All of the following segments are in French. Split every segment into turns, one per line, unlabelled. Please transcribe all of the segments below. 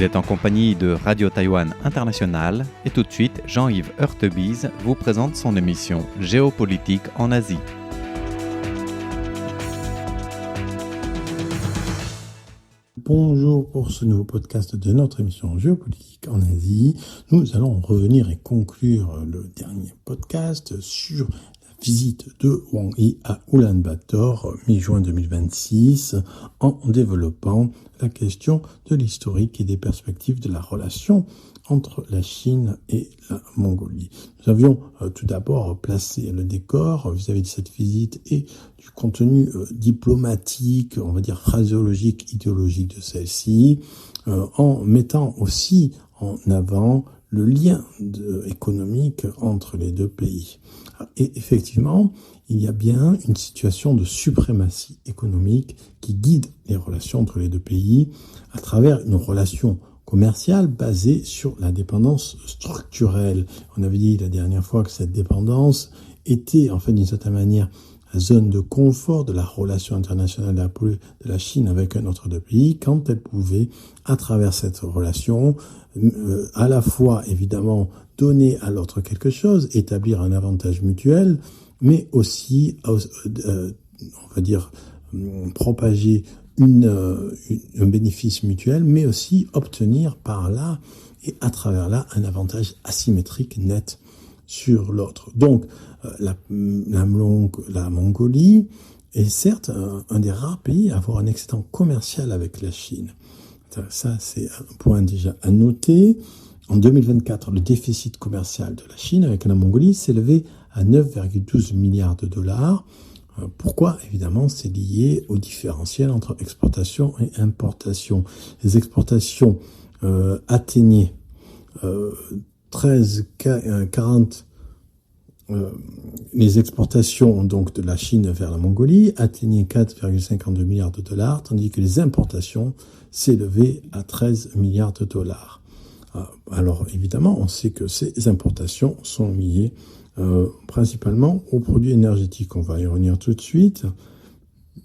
Vous êtes en compagnie de Radio Taïwan International et tout de suite, Jean-Yves Heurtebise vous présente son émission Géopolitique en Asie.
Bonjour pour ce nouveau podcast de notre émission Géopolitique en Asie. Nous allons revenir et conclure le dernier podcast sur la visite de Wang Yi à Ulaanbaatar mi-juin 2026 en développant la question de l'historique et des perspectives de la relation entre la Chine et la Mongolie. Nous avions tout d'abord placé le décor vis-à-vis de cette visite et du contenu diplomatique, on va dire phraséologique, idéologique de celle-ci, en mettant aussi en avant le lien économique entre les deux pays. Et effectivement, il y a bien une situation de suprématie économique qui guide les relations entre les deux pays à travers une relation commerciale basée sur la dépendance structurelle. On avait dit la dernière fois que cette dépendance était en fait d'une certaine manière la zone de confort de la relation internationale de la Chine avec un autre pays quand elle pouvait, à travers cette relation, à la fois évidemment donner à l'autre quelque chose, établir un avantage mutuel, mais aussi, on va dire, propager un bénéfice mutuel, mais aussi obtenir par là et à travers là un avantage asymétrique net sur l'autre. Donc, la Mongolie est certes un des rares pays à avoir un excédent commercial avec la Chine. Ça, c'est un point déjà à noter. En 2024, le déficit commercial de la Chine avec la Mongolie s'est élevé à 9,12 milliards de dollars. Pourquoi ? Évidemment, c'est lié au différentiel entre exportation et importation. Les exportations atteignaient 13,40. Les exportations donc de la Chine vers la Mongolie atteignaient 4,52 milliards de dollars, tandis que les importations s'élevaient à 13 milliards de dollars. Alors évidemment, on sait que ces importations sont liées principalement aux produits énergétiques. On va y revenir tout de suite.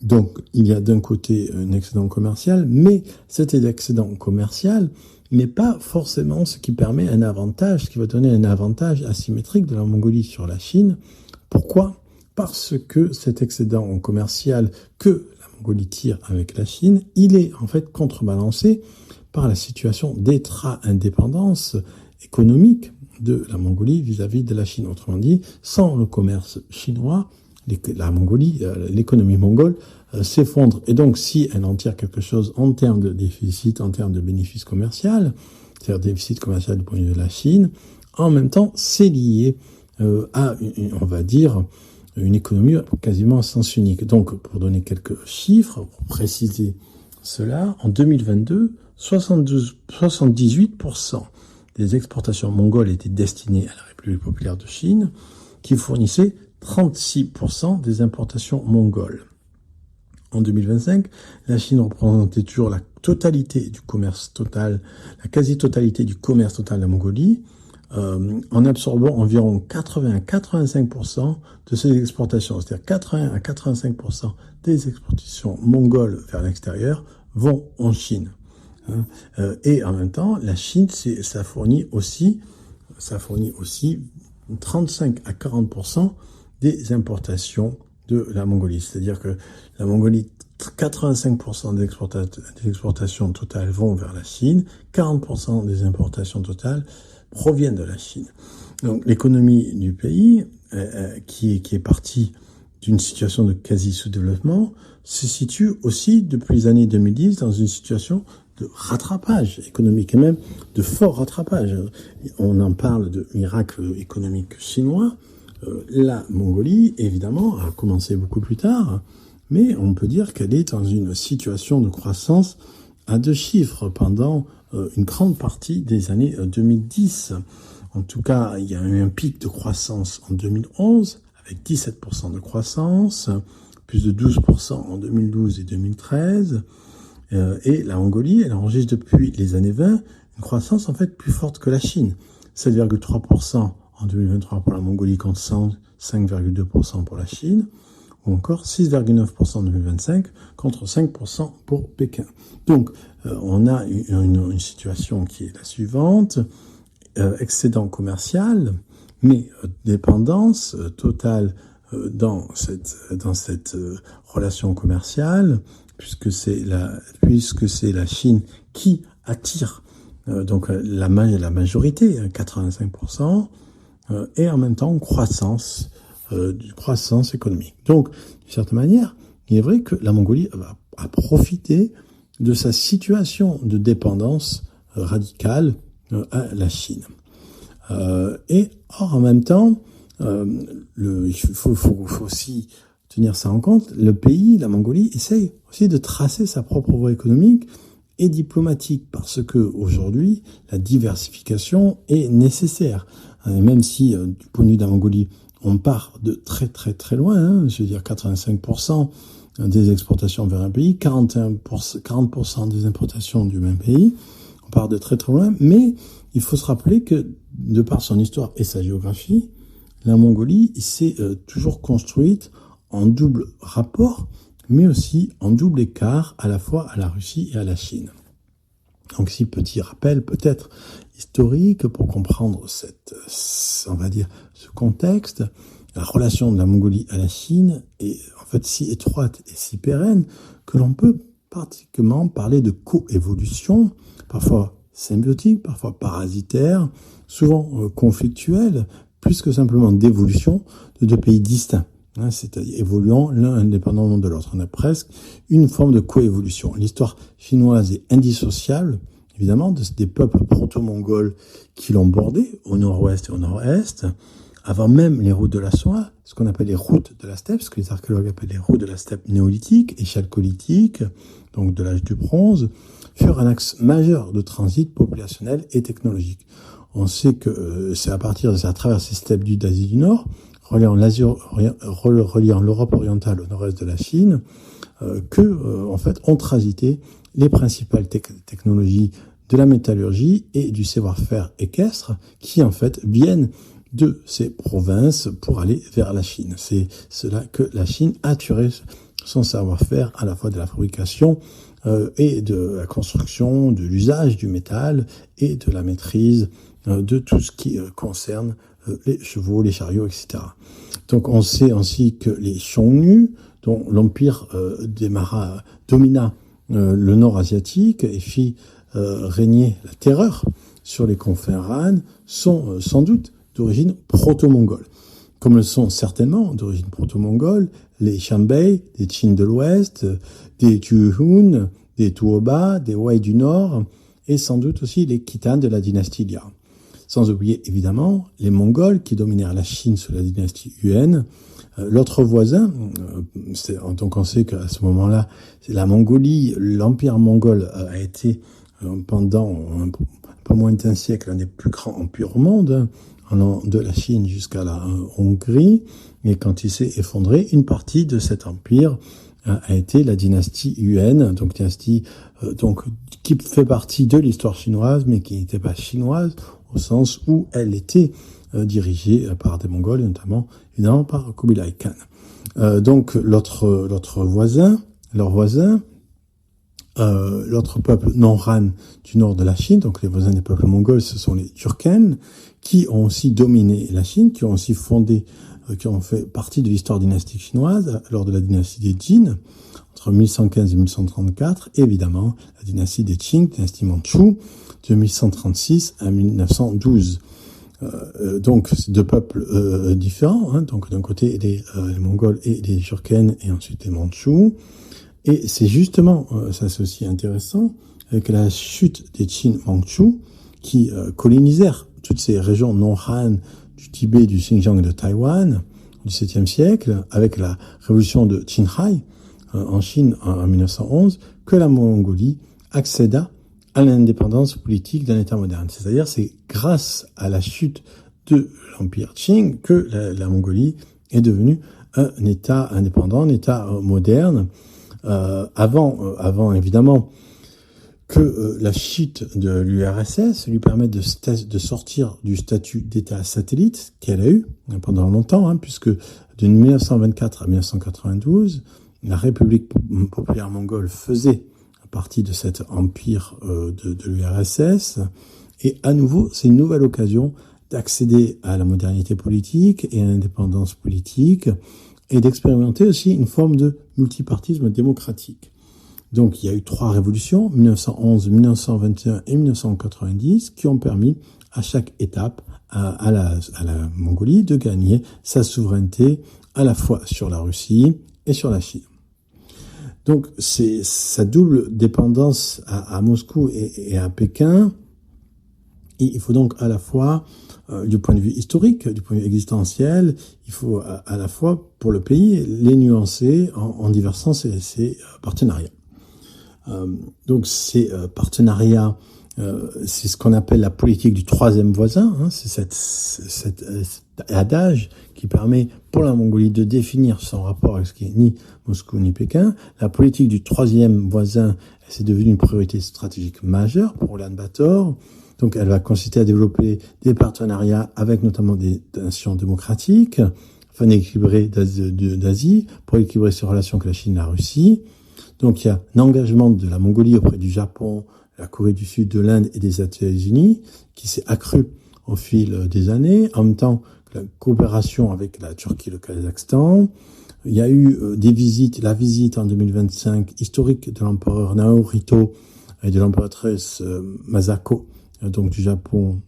Donc, il y a d'un côté un excédent commercial, mais cet excédent commercial n'est pas forcément ce qui permet un avantage, ce qui va donner un avantage asymétrique de la Mongolie sur la Chine. Pourquoi ? Parce que cet excédent commercial que la Mongolie tire avec la Chine, il est en fait contrebalancé par la situation d'étra-indépendance économique de la Mongolie vis-à-vis de la Chine. Autrement dit, sans le commerce chinois, la Mongolie, l'économie mongole s'effondre. Et donc, si elle en tire quelque chose en termes de déficit, en termes de bénéfice commercial, c'est-à-dire déficit commercial du point de vue de la Chine, en même temps, c'est lié à, on va dire, une économie quasiment à sens unique. Donc, pour donner quelques chiffres, pour préciser cela, en 2022, 78% des exportations mongoles étaient destinées à la République populaire de Chine, qui fournissait 36% des importations mongoles. En 2025, la Chine représentait toujours la totalité du commerce total, la quasi-totalité du commerce total de la Mongolie, en absorbant environ 80 à 85% de ces exportations. C'est-à-dire 80 à 85% des exportations mongoles vers l'extérieur vont en Chine. Et en même temps, la Chine, ça fournit aussi 35 à 40% des importations de la Mongolie. C'est-à-dire que la Mongolie, 85% des exportations totales vont vers la Chine, 40% des importations totales proviennent de la Chine. Donc l'économie du pays, qui est partie d'une situation de quasi-sous-développement, se situe aussi depuis les années 2010 dans une situation de rattrapage économique et même de fort rattrapage. On en parle de miracle économique chinois. La Mongolie, évidemment, a commencé beaucoup plus tard, mais on peut dire qu'elle est dans une situation de croissance à 2 chiffres pendant une grande partie des années 2010. En tout cas, il y a eu un pic de croissance en 2011 avec 17% de croissance, plus de 12% en 2012 et 2013. Et la Mongolie, elle enregistre depuis les années 20 une croissance en fait plus forte que la Chine. 7,3% en 2023 pour la Mongolie contre 5,2% pour la Chine. ou encore 6,9% en 2025 contre 5% pour Pékin. Donc, on a une situation qui est la suivante, excédent commercial, mais dépendance totale dans cette relation commerciale, puisque c'est la Chine qui attire donc la majorité, 85%, et en même temps croissance économique. Donc, d'une certaine manière, il est vrai que la Mongolie a profité de sa situation de dépendance radicale à la Chine. Et en même temps, il faut aussi tenir ça en compte. Le pays, la Mongolie, essaye aussi de tracer sa propre voie économique et diplomatique, parce que aujourd'hui, la diversification est nécessaire. Et même si, du point de vue de la Mongolie, on part de très très très loin, je veux dire 85% des exportations vers un pays, 40% des importations du même pays, on part de très très loin, mais il faut se rappeler que, de par son histoire et sa géographie, la Mongolie s'est toujours construite en double rapport, mais aussi en double écart à la fois à la Russie et à la Chine. Donc, si petit rappel peut-être historique pour comprendre ce contexte, la relation de la Mongolie à la Chine est en fait si étroite et si pérenne que l'on peut pratiquement parler de coévolution, parfois symbiotique, parfois parasitaire, souvent conflictuelle, plus que simplement d'évolution de deux pays distincts, c'est-à-dire évoluant l'un indépendamment de l'autre. On a presque une forme de coévolution. L'histoire chinoise est indissociable, évidemment, des peuples proto-mongols qui l'ont bordé au nord-ouest et au nord-est, avant même les routes de la soie, ce qu'on appelle les routes de la steppe, ce que les archéologues appellent les routes de la steppe néolithique et chalcolithique, donc de l'âge du bronze, furent un axe majeur de transit populationnel et technologique. On sait que c'est à travers ces steppes d'Asie du Nord, reliant l'Europe orientale au nord-est de la Chine, en fait, ont transité les principales technologies de la métallurgie et du savoir-faire équestre qui, en fait, viennent de ces provinces pour aller vers la Chine. C'est cela que la Chine a tiré son savoir-faire à la fois de la fabrication et de la construction, de l'usage du métal et de la maîtrise de tout ce qui concerne les chevaux, les chariots, etc. Donc on sait aussi que les Xiongnu, dont l'empire domina le nord asiatique et fit régner la terreur sur les confins Han, sont sans doute d'origine proto-mongole. Comme le sont certainement d'origine proto-mongole les Xianbei, des Qin de l'Ouest, des Tuohun, des Tuoba, des Wei du Nord, et sans doute aussi les Khitan de la dynastie Liao. Sans oublier évidemment les Mongols qui dominèrent la Chine sous la dynastie Yuan. L'autre voisin, donc on sait qu'à ce moment-là, la Mongolie, l'empire mongol a été pendant un peu moins d'un siècle un des plus grands empires au monde, allant de la Chine jusqu'à la Hongrie, et quand il s'est effondré, une partie de cet empire a été la dynastie Yuan, donc dynastie qui fait partie de l'histoire chinoise, mais qui n'était pas chinoise au sens où elle était dirigée par des Mongols, et notamment évidemment par Kubilai Khan. Donc l'autre voisin, l'autre peuple non-Han du nord de la Chine, donc les voisins des peuples mongols, ce sont les Turkènes, qui ont aussi dominé la Chine, qui ont aussi qui ont fait partie de l'histoire dynastique chinoise lors de la dynastie des Jin, entre 1115 et 1134, et évidemment la dynastie des Qing, dynastie mandchoue, de 1136 à 1912. Donc c'est deux peuples différents, donc d'un côté les Mongols et les Turkènes, et ensuite les Mandchous. Et c'est justement, ça c'est aussi intéressant, avec la chute des Qin Mandchous, qui colonisèrent toutes ces régions non-Han du Tibet, du Xinjiang et de Taïwan au XVIIe siècle, avec la révolution de Qinghai en Chine en 1911, que la Mongolie accéda à l'indépendance politique d'un État moderne. C'est-à-dire, c'est grâce à la chute de l'Empire Qing que la Mongolie est devenue un État indépendant, un État moderne, avant évidemment que la chute de l'URSS lui permette de sortir du statut d'État satellite qu'elle a eu pendant longtemps, puisque De 1924 à 1992, la République populaire mongole faisait partie de cet empire de l'URSS. Et à nouveau, c'est une nouvelle occasion d'accéder à la modernité politique et à l'indépendance politique et d'expérimenter aussi une forme de multipartisme démocratique. Donc il y a eu 3 révolutions, 1911, 1921 et 1990, qui ont permis à chaque étape à la Mongolie de gagner sa souveraineté à la fois sur la Russie et sur la Chine. Donc c'est sa double dépendance à Moscou et à Pékin. Et il faut donc à la fois, du point de vue historique, du point de vue existentiel, il faut à la fois pour le pays les nuancer en diversifiant ses partenariats. Donc ces partenariats, c'est ce qu'on appelle la politique du troisième voisin, hein, c'est cet adage qui permet pour la Mongolie de définir son rapport avec ce qui est ni Moscou ni Pékin. La politique du troisième voisin, c'est devenu une priorité stratégique majeure pour Ulaanbaatar. Donc elle va consister à développer des partenariats avec notamment des nations démocratiques, afin d'équilibrer d'Asie, pour équilibrer ses relations avec la Chine et la Russie. Donc il y a un engagement de la Mongolie auprès du Japon, la Corée du Sud, de l'Inde et des États-Unis, qui s'est accru au fil des années, en même temps que la coopération avec la Turquie et le Kazakhstan. Il y a eu la visite en 2025 historique de l'empereur Naruhito et de l'empératrice Masako, donc du Japon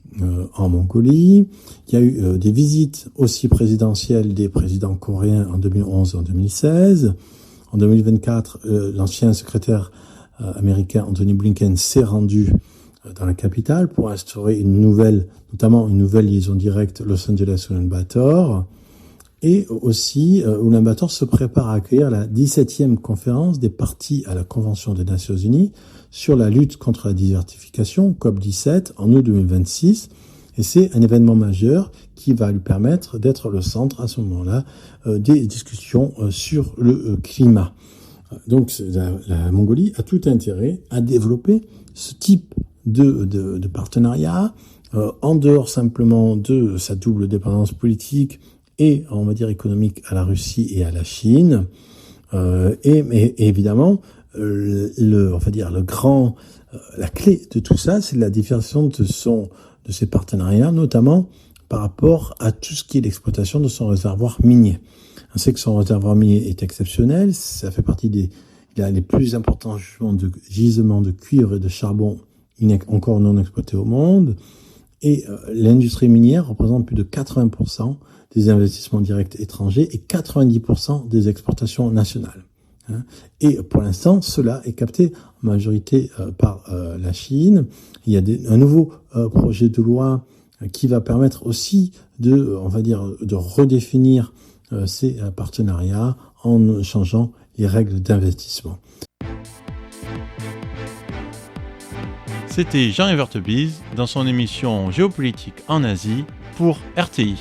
en Mongolie. Il y a eu des visites aussi présidentielles des présidents coréens en 2011 et en 2016. En 2024, l'ancien secrétaire américain Anthony Blinken s'est rendu dans la capitale pour instaurer notamment une nouvelle liaison directe Los Angeles-Ulaanbaatar. Et aussi, Ulaanbaatar se prépare à accueillir la 17e conférence des parties à la Convention des Nations Unies sur la lutte contre la désertification, COP17, en août 2026. Et c'est un événement majeur qui va lui permettre d'être le centre, à ce moment-là, des discussions sur le climat. Donc la Mongolie a tout intérêt à développer ce type de partenariat, en dehors simplement de sa double dépendance politique et, on va dire, économique à la Russie et à la Chine. Et évidemment, la clé de tout ça, c'est la différenciation de ses partenariats, notamment par rapport à tout ce qui est l'exploitation de son réservoir minier. On sait que son réservoir minier est exceptionnel, ça fait partie il a les plus importants gisements de cuivre et de charbon encore non exploités au monde, et l'industrie minière représente plus de 80% des investissements directs étrangers et 90% des exportations nationales. Et pour l'instant, cela est capté en majorité par la Chine. Il y a un nouveau projet de loi qui va permettre aussi de redéfinir ces partenariats en changeant les règles d'investissement.
C'était Jean-Yves Heurtebise dans son émission Géopolitique en Asie pour RTI.